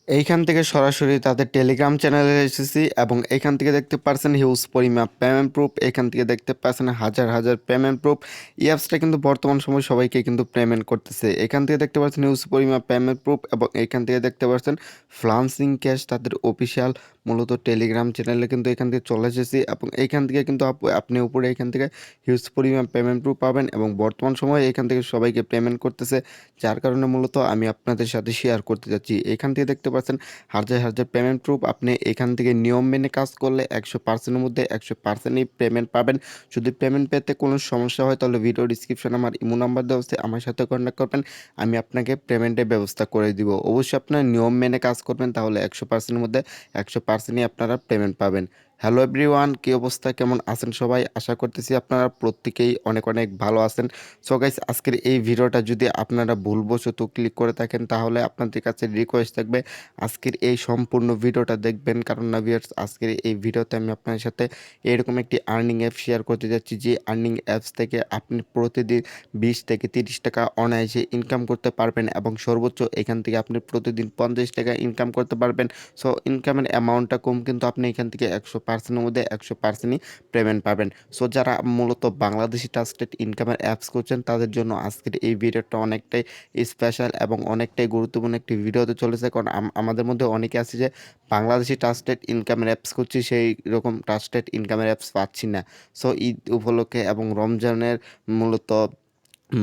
এইখান থেকে সরাসরি তাদের টেলিগ্রাম চ্যানেলে এসেছি এবং এখান থেকে দেখতে পারছেন হিউজ পরিমাণ পেমেন্ট প্রুফ। এখান থেকে দেখতে পাচ্ছেন হাজার হাজার পেমেন্ট প্রুফ। এই অ্যাপসটা কিন্তু বর্তমান সময় সবাইকে কিন্তু পেমেন্ট করতেছে। এখান থেকে দেখতে পাচ্ছেন হিউজ পরিমাণ পেমেন্ট প্রুফ এবং এখান থেকে দেখতে পাচ্ছেন ফ্লান্সিং ক্যাশ তাদের অফিসিয়াল মূলত টেলিগ্রাম চ্যানেলে কিন্তু এখান থেকে চলে এসেছি এবং এইখান থেকে কিন্তু আপনি উপরে এখান থেকে হিউজ পরিমাণ পেমেন্ট প্রুফ পাবেন এবং বর্তমান সময়ে এখান থেকে সবাইকে পেমেন্ট করতেছে, যার কারণে মূলত আমি আপনাদের সাথে শেয়ার করতে যাচ্ছি। এখান থেকে দেখতে পাচ্ছেন হাজার হাজার পেমেন্ট প্রুফ। আপনি এখান থেকে নিয়ম মেনে কাজ করলে 100%-এর মধ্যে 100%ই পেমেন্ট পাবেন। যদি পেমেন্ট পেতে কোনো সমস্যা হয় তাহলে ভিডিও ডিসক্রিপশনে আমার ইমো নাম্বার দেওয়া আছে, আমার সাথে কন্ট্যাক্ট করবেন, আমি আপনাকে পেমেন্টের ব্যবস্থা করে দিব। অবশ্যই আপনার নিয়ম মেনে কাজ করবেন, তাহলে 100%-এর মধ্যে 100%ই আপনারা পেমেন্ট পাবেন। হ্যালো এভরিওয়ান, কী অবস্থা, কেমন আছেন সবাই? আশা করতেছি আপনারা প্রত্যেকেই অনেক অনেক ভালো আছেন। সো গাইস, আজকের এই ভিডিওটা যদি আপনারা ভুলবশত ক্লিক করে থাকেন তাহলে আপনাদের কাছে রিকোয়েস্ট থাকবে আজকের এই সম্পূর্ণ ভিডিওটা দেখবেন, কারণ না ভিউয়ার্স, আজকের এই ভিডিওতে আমি আপনার সাথে এরকম একটি আর্নিং অ্যাপ শেয়ার করতে যাচ্ছি, যে আর্নিং অ্যাপস থেকে আপনি প্রতিদিন 20 থেকে 30 টাকা অনায়াসে ইনকাম করতে পারবেন এবং সর্বোচ্চ এখান থেকে আপনি প্রতিদিন 50 টাকা ইনকাম করতে পারবেন। সো ইনকামের অ্যামাউন্টটা কম, কিন্তু আপনি এখান থেকে 100%-এর মধ্যে 100%ই পেমেন্ট পাবেন। সো যারা মূলত বাংলাদেশি ট্রাস্টেড ইনকামের অ্যাপস করছেন তাদের জন্য আজকের এই ভিডিওটা অনেকটাই স্পেশাল এবং অনেকটাই গুরুত্বপূর্ণ একটি ভিডিওতে চলেছে, কারণ আমাদের মধ্যে অনেকে আছে যে বাংলাদেশি ট্রাস্টেড ইনকামের অ্যাপস করছি, সেই রকম ট্রাস্টেড ইনকামের অ্যাপস পাচ্ছি না। সো ঈদ উপলক্ষে এবং রমজানের মূলত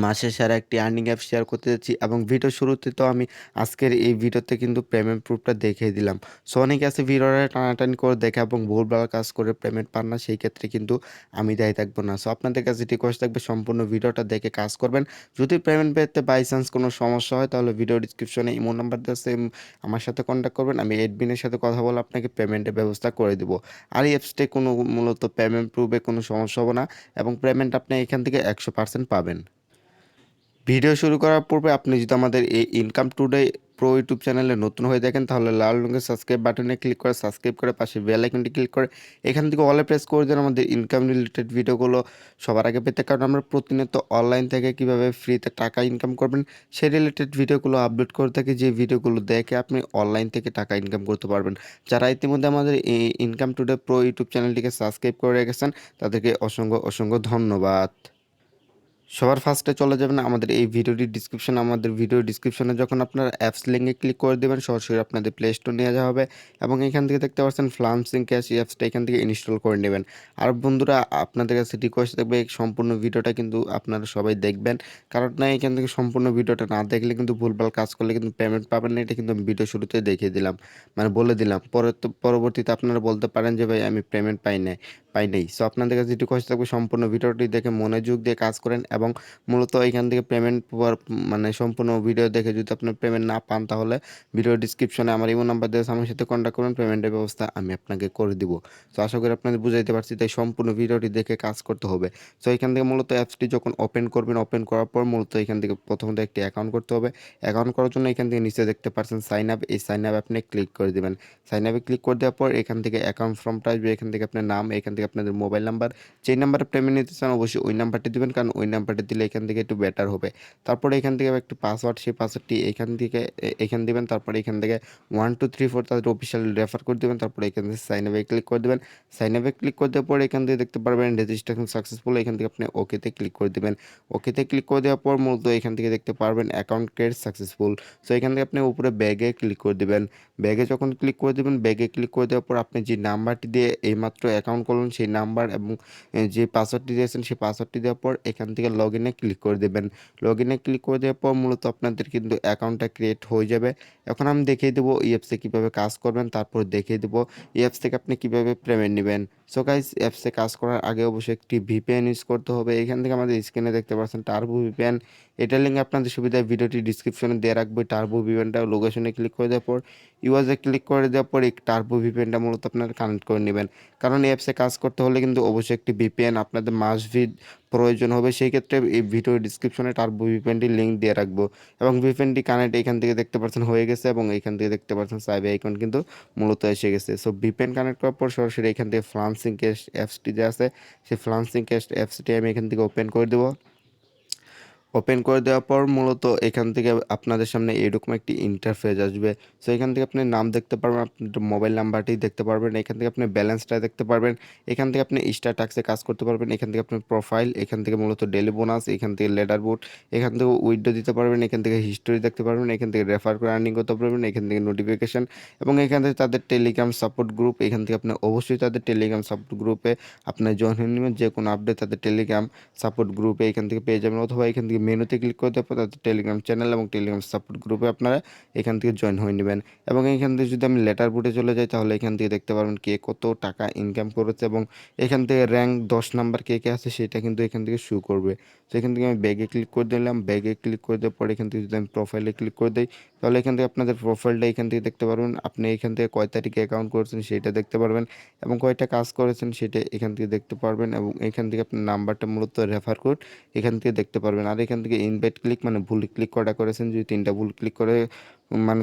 মাসের সেরা একটি আর্নিং অ্যাপ শেয়ার করতে যাচ্ছি এবং ভিডিও শুরুতে তো আমি আজকের এই ভিডিওতে কিন্তু পেমেন্ট প্রুফটা দেখিয়ে দিলাম। সো অনেকে আছে ভিডিওটা টানাটানি করে দেখে এবং ভুলভাল কাজ করে পেমেন্ট পান না, সেই ক্ষেত্রে কিন্তু আমি দায়ী থাকবো না। সো আপনাদের কাছে রিকোয়েস্ট থাকবে সম্পূর্ণ ভিডিওটা দেখে কাজ করবেন। যদি পেমেন্ট পেতে বাই চান্স কোনো সমস্যা হয় তাহলে ভিডিও ডিসক্রিপশনে ইমো নাম্বার দেওয়া আছে, আমার সাথে কন্ট্যাক্ট করবেন, আমি এডমিনের সাথে কথা বলে আপনাকে পেমেন্টের ব্যবস্থা করে দেবো। আর এই অ্যাপসটায় কোনো মূলত পেমেন্ট প্রুফে কোনো সমস্যা হবে না এবং পেমেন্ট আপনি এখান থেকে 100% পাবেন। ভিডিও শুরু করার পূর্বে আপনি যদি আমাদের এই ইনকাম টুডে প্রো ইউটিউব চ্যানেলে নতুন হয়ে দেখেন তাহলে লাল রঙের সাবস্ক্রাইব বাটনে ক্লিক করে সাবস্ক্রাইব করে পাশে বেল আইকনটি ক্লিক করে এখান থেকে অলে প্রেস করে দেন আমাদের ইনকাম রিলেটেড ভিডিওগুলো সবার আগে পেতে, কারণ আমরা প্রতিনিয়ত অনলাইন থেকে কিভাবে ফ্রিতে টাকা ইনকাম করবেন সেই রিলেটেড ভিডিওগুলো আপলোড করে থাকি, যে ভিডিওগুলো দেখে আপনি অনলাইন থেকে টাকা ইনকাম করতে পারবেন। যারা ইতিমধ্যে আমাদের এই ইনকাম টুডে প্রো ইউটিউব চ্যানেলটিকে সাবস্ক্রাইব করে রেখেছেন তাদেরকে অসংখ্য অসংখ্য ধন্যবাদ। সবার ফার্স্টে চলে যাবেন আমাদের এই ভিডিও ডিসক্রিপশনে যখন আপনারা অ্যাপস লিঙ্কে ক্লিক করে দেবেন সরাসরি আপনাদের প্লে স্টোর নিয়ে যাওয়া হবে এবং এখান থেকে দেখতে পাচ্ছেন ফ্লান্সিং ক্যাশ, এই অ্যাপসটা এখান থেকে ইনস্টল করে নেবেন। আর বন্ধুরা, আপনাদের কাছে রিকোয়েস্ট থাকবে এই সম্পূর্ণ ভিডিওটা কিন্তু আপনারা সবাই দেখবেন, কারণ না এখান থেকে সম্পূর্ণ ভিডিওটা না দেখলে কিন্তু ভুলভাল কাজ করলে কিন্তু পেমেন্ট পাবেন না। এটা কিন্তু আমি ভিডিও শুরুতে দেখিয়ে দিলাম, মানে বলে দিলাম। পরবর্তীতে আপনারা বলতে পারেন যে ভাই আমি পেমেন্ট পাই নাই। সো আপনাদের কাছে রিকোয়েস্ট থাকবে সম্পূর্ণ ভিডিওটি দেখে মনোযোগ দিয়ে কাজ করেন এবং মূলত এখান থেকে পেমেন্ট পাওয়ার মানে সম্পূর্ণ ভিডিও দেখে যদি আপনার পেমেন্ট না পান তাহলে ভিডিও ডিসক্রিপশনে আমার ইমো নাম্বার দেওয়া আছে, আমার সাথে কন্ট্যাক্ট করুন, পেমেন্টের ব্যবস্থা আমি আপনাকে করে দিব। তো আশা করি আপনাদের বুঝাইতে পারছি, তাই সম্পূর্ণ ভিডিওটি দেখে কাজ করতে হবে। সো এখান থেকে মূলত অ্যাপসটি যখন ওপেন করবেন, ওপেন করার পর মূলত এখান থেকে প্রথমত একটি অ্যাকাউন্ট করতে হবে। অ্যাকাউন্ট করার জন্য এখান থেকে নিচে দেখতে পাচ্ছেন সাইন আপ, এই সাইন আপ আপনি ক্লিক করে দেবেন। সাইন আপে ক্লিক করে দেওয়ার পর এখান থেকে অ্যাকাউন্ট ফর্মটা আসবে, এখান থেকে আপনার নাম, এখান থেকে আপনাদের মোবাইল নাম্বার, যেই নাম্বারে পেমেন্ট নিতে চান অবশ্যই ওই নাম্বারটি দেবেন, কারণ ওই নাম্বারটি দিলে এখান থেকে একটু বেটার হবে। তারপরে এখান থেকে একটি পাসওয়ার্ড, সেই পাসওয়ার্ডটি এখান দিবেন। তারপরে এখান থেকে 1 2 3 4 তাদের অফিসিয়াল রেফার করে দেবেন। তারপরে এখান থেকে সাইন আপে ক্লিক করে দেবেন। সাইন আপে ক্লিক করে দেওয়ার পর এখান থেকে দেখতে পারবেন রেজিস্ট্রেশন সাকসেসফুল, এখান থেকে আপনি ওকেতে ক্লিক করে দেবেন। ওকেতে ক্লিক করে দেওয়ার পর মূলত এখান থেকে দেখতে পারবেন অ্যাকাউন্ট ক্রিয়েট সাকসেসফুল। সো এখান থেকে আপনি উপরে ব্যাগে ক্লিক করে দেবেন। ব্যাগে যখন ক্লিক করে দেবেন, ব্যাগে ক্লিক করে দেওয়ার পর আপনি যে নাম্বারটি দিয়ে এইমাত্র অ্যাকাউন্ট করলেন সেই নাম্বার এবং যে পাসওয়ার্ডটি দিয়েছেন সেই পাসওয়ার্ডটি দেওয়ার পর এখান থেকে লগ ইনে ক্লিক করে দেবেন। লগ ইনে ক্লিক করে দেওয়ার পর মূলত আপনাদের কিন্তু অ্যাকাউন্টটা ক্রিয়েট হয়ে যাবে। এখন আমি দেখিয়ে দেবো এই অ্যাপসে কীভাবে কাজ করবেন, তারপর দেখিয়ে দেবো এই অ্যাপস থেকে আপনি কীভাবে পেমেন্ট নেবেন। সো গাইস, অ্যাপসে কাজ করার আগে অবশ্যই একটি ভিপিএন ইউজ করতে হবে। এখান থেকে আমাদের স্ক্রিনে দেখতে পাচ্ছেন টার্বো ভিপিএন, এটার লিঙ্ক আপনাদের সুবিধায় ভিডিওটি ডিসক্রিপশনে দিয়ে রাখবো। টার্বো ভিপিএনটা লোকেশনে ক্লিক করে দেওয়ার পর ইউএসএ ক্লিক করে দেওয়ার পর এই টার্বো ভিপিএনটা মূলত আপনারা কানেক্ট করে নেবেন, কারণ এই অ্যাপসে কাজ করতে হলে কিন্তু অবশ্যই একটি ভিপিএন আপনাদের মাস্ট বি প্রয়োজন হবে। সেই ক্ষেত্রে এই ভিডিও ডিসক্রিপশনে টার্বো ভিপিএনটির লিঙ্ক দিয়ে রাখবো এবং ভিপিএনটি কানেক্ট এখান থেকে দেখতে পাচ্ছেন হয়ে গেছে এবং এখান থেকে দেখতে পাচ্ছেন সাইবে আইকন কিন্তু মূলত এসে গেছে। সো ভিপিএন কানেক্ট করার পর সরাসরি এখান থেকে ফ্লান্সিং ক্যাশ অ্যাপসটি যে আছে সেই ফ্লান্সিং ক্যাশ অ্যাপসটি আমি এখান থেকে ওপেন করে দেবো। ওপেন করে দেওয়ার পর মূলত এখান থেকে আপনাদের সামনে এরকম একটি ইন্টারফেস আসবে। সো এখান থেকে আপনি নাম দেখতে পারবেন, আপনার মোবাইল নাম্বারটি দেখতে পারবেন, এখান থেকে আপনি ব্যালেন্সটা দেখতে পারবেন, এখান থেকে আপনি স্টার টাক্সে কাজ করতে পারবেন, এখান থেকে আপনার প্রোফাইল, এখান থেকে মূলত ডেলি বোনাস, এখান থেকে লেডার বোর্ড, এখান থেকে উইথড্র দিতে পারবেন, এখান থেকে হিস্টোরি দেখতে পারবেন, এখান থেকে রেফার করে আর্নিং করতে পারবেন, এখান থেকে নোটিফিকেশন এবং এখান থেকে তাদের টেলিগ্রাম সাপোর্ট গ্রুপ। এখান থেকে আপনি অবশ্যই তাদের টেলিগ্রাম সাপোর্ট গ্রুপে আপনার জয়েন হয়ে নেবেন। যে কোনো আপডেট তাদের টেলিগ্রাম সাপোর্ট গ্রুপে এখান থেকে পেয়ে যাবেন, অথবা এখান থেকে মেনুতে ক্লিক করে দেওয়ার পর তাদের টেলিগ্রাম চ্যানেল এবং টেলিগ্রাম সাপোর্ট গ্রুপে আপনারা এখান থেকে জয়েন হয়ে নেবেন। এবং এখান থেকে যদি আমি লেটার বোর্ডে চলে যাই তাহলে এখান থেকে দেখতে পারবেন কে কত টাকা ইনকাম করেছে এবং এখান থেকে র্যাঙ্ক 10 নাম্বার কে কে আছে সেটা কিন্তু এখান থেকে শো করবে। তো এখান থেকে আমি ব্যাগে ক্লিক করে দিলাম, ব্যাগে ক্লিক করে দেওয়ার পর এখান থেকে যদি আমি প্রোফাইলে ক্লিক করে দিই তাহলে এখান থেকে আপনাদের প্রোফাইলটা এখান থেকে দেখতে পারবেন, আপনি এখান থেকে কয় তারিখে অ্যাকাউন্ট করেছেন সেটা দেখতে পারবেন এবং কয়টা কাজ করেছেন সেটা এখান থেকে দেখতে পারবেন এবং এখান থেকে আপনার নাম্বারটা মূলত রেফার কোড এখান থেকে দেখতে পারবেন। আর এখান থেকে ইনভাইট ক্লিক মানে ভুল ক্লিক করা করেছেন, যদি 3টা ভুল ক্লিক করে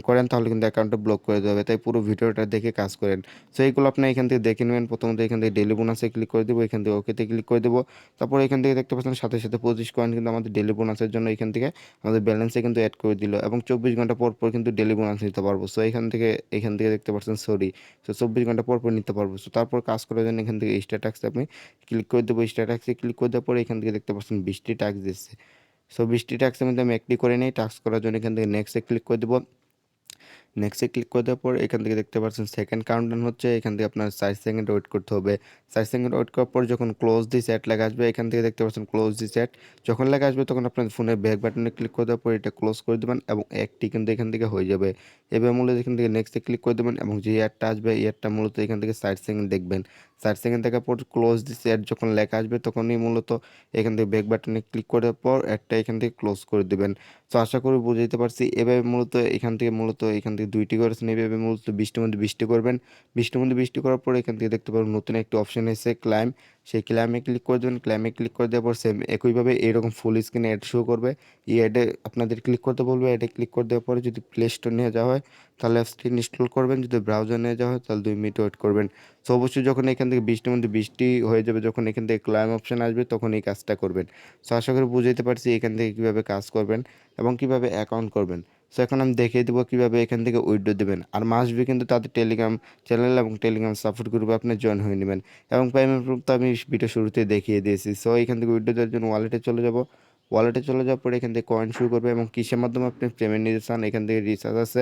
করেন তাহলে কিন্তু অ্যাকাউন্টটা ব্লক করে দেওয়া হবে, তাই পুরো ভিডিওটা দেখে কাজ করেন। সো এইগুলো আপনি এখান থেকে দেখে নেবেন। প্রথমত এখান থেকে ডেলি বোনাসে ক্লিক করে দেবো, এখান থেকে ওকেতে ক্লিক করে দেবো। তারপর এখান থেকে দেখতে পাচ্ছেন সাথে সাথে 25 কয়েন কিন্তু আমাদের ডেলি বোনাসের জন্য এখান থেকে আমাদের ব্যালেন্সে কিন্তু অ্যাড করে দিল এবং 24 ঘন্টা পর পর কিন্তু ডেলি বোনাস নিতে পারবো। সো এখান থেকে দেখতে পাচ্ছেন সরি, সো 24 ঘন্টা পর পর নিতে পারবো। সো তারপর কাজ করার জন্য এখান থেকে স্ট্যাটাসে আপনি ক্লিক করে দেবো, স্ট্যাটাসে ক্লিক করে দেওয়ার পরে এখান থেকে দেখতে পাচ্ছেন 20টি টাস্ক দিচ্ছে। সো 20টি টাস্কের মধ্যে আমি একটি করে নিই, টাস্ক করার জন্য এখান থেকে নেক্সটে ক্লিক করে দেবো। নেক্সটে ক্লিক করে দেওয়ার পর এখান থেকে দেখতে পাচ্ছেন সেকেন্ড কাউন্টডাউন হচ্ছে, এখান থেকে আপনার 4 সেকেন্ড ওয়েট করতে হবে। 4 সেকেন্ড ওয়েট করার পর যখন ক্লোজ দি চ্যাট লেখা আসবে এখান থেকে দেখতে পাচ্ছেন ক্লোজ দি চ্যাট যখন লেখা আসবে তখন আপনার ফোনের ব্যাক বাটনে ক্লিক করে দেওয়ার পর এটা ক্লোজ করে দেবেন এবং একটি কিন্তু এখান থেকে হয়ে যাবে। এবার মূলত এখান থেকে নেক্সটে ক্লিক করে দেবেন এবং যে অ্যাডটা আসবে এই অ্যাডটা মূলত এখান থেকে 60 সেকেন্ড দেখবেন। 60 সেকেন্ড দেখার পর ক্লোজ দি চ্যাট যখন লেখা আসবে তখনই মূলত এখান থেকে ব্যাক বাটনে ক্লিক করার পর অ্যাডটা এখান থেকে ক্লোজ করে দেবেন। তো আশা করি বুঝাইতে পারছি। এভাবে মূলত এখান থেকে 2টি করেছেন, এভাবে মূলত 20টির মধ্যে 20টি করবেন। 20টির মধ্যে 20টি করার পরে এখান থেকে দেখতে পারবেন নতুন একটি অপশন এসেছে ক্লাইম, সেই ক্লাইমে ক্লিক করে দেবেন। ক্লাইমে ক্লিক করে দেওয়ার পর সেম একইভাবে এরকম ফুল স্ক্রিনে অ্যাড শো করবে। এই অ্যাডে আপনাদের ক্লিক করতে বলবে, অ্যাডে ক্লিক করে দেওয়ার পরে যদি প্লে স্টোর নিয়ে যাওয়া হয় তাহলে অ্যাপসটি ইনস্টল করবেন, যদি ব্রাউজার নিয়ে যাওয়া হয় তাহলে 2 মিনিট ওয়েট করবেন। সো অবশ্যই যখন এখান থেকে 20টির মধ্যে 20টি হয়ে যাবে, যখন এখান থেকে ক্লাইম অপশন আসবে তখন এই কাজটা করবেন। সো আশা করি বুঝাইতে পারছি এখান থেকে কীভাবে কাজ করবেন এবং কিভাবে অ্যাকাউন্ট করবেন। সো এখন আমি দেখিয়ে দেবো কীভাবে এখান থেকে উইথড্র দেবেন। আর মাস্ট বি কিন্তু তাদের টেলিগ্রাম চ্যানেল এবং টেলিগ্রাম সাপোর্ট গ্রুপে আপনি জয়েন হয়ে নেবেন এবং পেমেন্ট প্রুফ তো আমি ভিডিও শুরুতে দেখিয়ে দিয়েছি। সো এখান থেকে উইথড্র দেওয়ার জন্য ওয়ালেটে চলে যাব। ওয়ালেটে চলে যাওয়ার পরে এখান থেকে কয়েন শুরু করবে এবং কিসের মাধ্যমে আপনি পেমেন্ট নিতে চান এখান থেকে রিচার্জ আছে,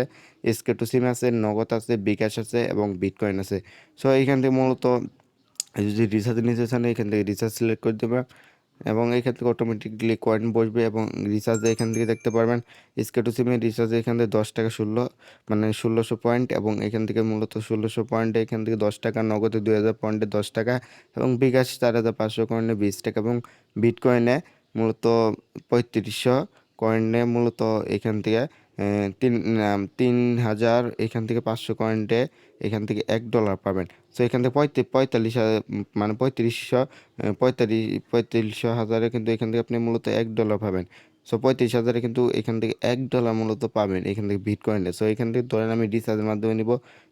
এসকে টু সিম আছে, নগদ আছে, বিকাশ আছে এবং বিটকয়েন আছে। সো এইখান থেকে মূলত যদি রিচার্জ নিতে চান এখান থেকে রিচার্জ সিলেক্ট করে দেবেন এবং এখান থেকে অটোমেটিকলি কয়েন বসবে এবং রিচার্জে এখান থেকে দেখতে পারবেন স্কেটু সিমের রিচার্জে এখান থেকে 10 টাকা 1600 পয়েন্ট এবং এখান থেকে মূলত 1600 পয়েন্টে এখান থেকে 10 টাকা, নগদে 2000 পয়েন্টে 10 টাকা এবং বিকাশ 4500 কয়েনে 20 টাকা এবং বিটকয়েনে মূলত 3500 কয়েনে মূলত এখান থেকে তিন 3000 এখান থেকে 500 কয়েন্টে এখান থেকে $1 পাবেন। সো এখান থেকে 45 পঁয়তাল্লিশ হাজারে কিন্তু এখান থেকে আপনি মূলত $1 পাবেন। সো 35,000 কিন্তু এখান থেকে $1 মূলত পাবেন এখান থেকে বিটকয়েনে। সো এখান থেকে ধরেন আমি রিচার্জের মাধ্যমে নিব,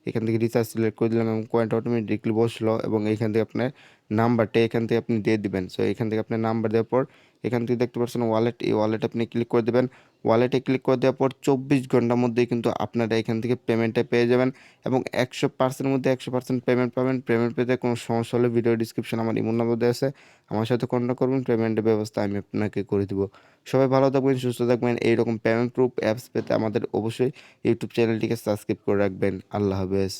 এখান থেকে রিচার্জ সিলেক্ট করে দিলাম এবং কয়েনটা অটোমেটিকলি বসলো এবং এখান থেকে আপনার নাম্বারটা এখান থেকে আপনি দিয়ে দিবেন। সো এখান থেকে আপনার নাম্বার দেওয়ার পর এখান থেকে দেখতে পাচ্ছেন ওয়ালেট, এই ওয়ালেট আপনি ক্লিক করে দেবেন। ওয়ালেটে ক্লিক করে দেওয়ার পর 24 ঘন্টার মধ্যেই কিন্তু আপনারা এখান থেকে পেমেন্টটা পেয়ে যাবেন এবং 100% মধ্যে 100% পেমেন্ট পাবেন। পেমেন্ট পেতে কোনো সমস্যা হলে ভিডিও ডিসক্রিপশন আমার ইমো নাম্বার দেওয়া আছে, আমার সাথে কন্ট্যাক্ট করবেন, পেমেন্টের ব্যবস্থা আমি আপনাকে করে দিব। সবাই ভালো থাকবেন, সুস্থ থাকবেন। এইরকম পেমেন্ট প্রুফ অ্যাপস পেতে আমাদের অবশ্যই ইউটিউব চ্যানেলটিকে সাবস্ক্রাইব করে রাখবেন। আল্লাহ হাফেজ।